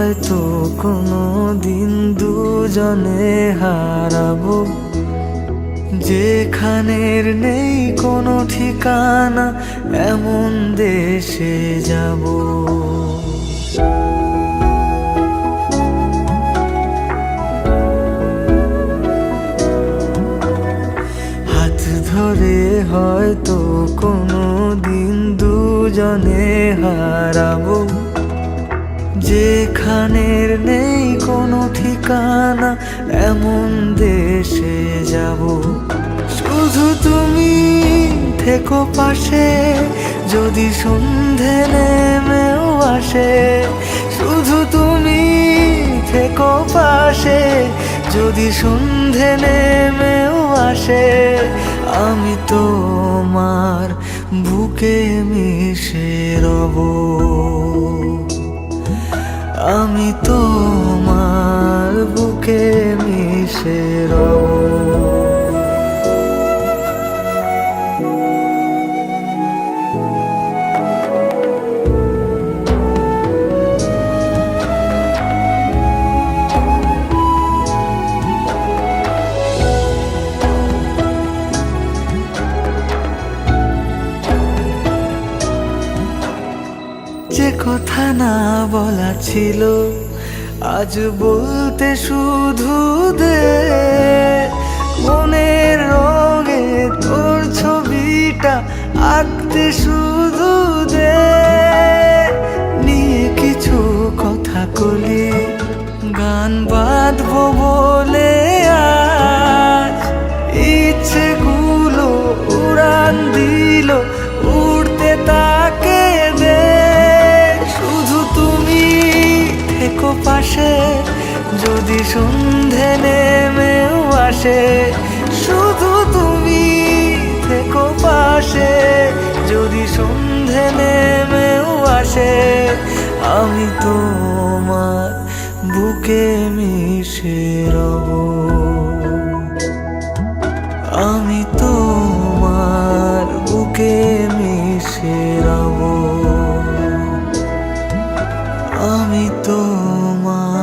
হয়তো কোনো দিন দুজনে হারাবো, যেখানের নেই কোনো ঠিকানা এমন দেশে যাব। হাত ধরে হয়তো কোনো দিন দুজনে হারাবো, যেখানের নেই কোনো ঠিকানা এমন দেশে যাব। শুধু তুমি থেকো পাশে যদি সন্ধে নেমেও আসে, শুধু তুমি থেকো পাশে যদি সন্ধে নেমেও আসে। আমি তোমার বুকে মিশে রব, আমি তোমার বুকে মিশে রব। যে কথা না বলা ছিল আজ বলতে শুধু দে, মনের রঙে তোর ছবিটা আঁকতে শুধু দে। নিয়ে কিছু কথা কলি গান বাঁধবো বলে আজ ইচ্ছেগুলো উড়ান দিল, উড়তে তাকে দে। শুধু তুমি থেকো পাশে যদি সন্ধে নেমেও আসে, শুধু তুমি থেকো পাশে যদি সন্ধে নেমেও আসে। আমি তোমার বুকে মিশে রব, আমি তোমার বুকে মিশে রব, আমি তোমার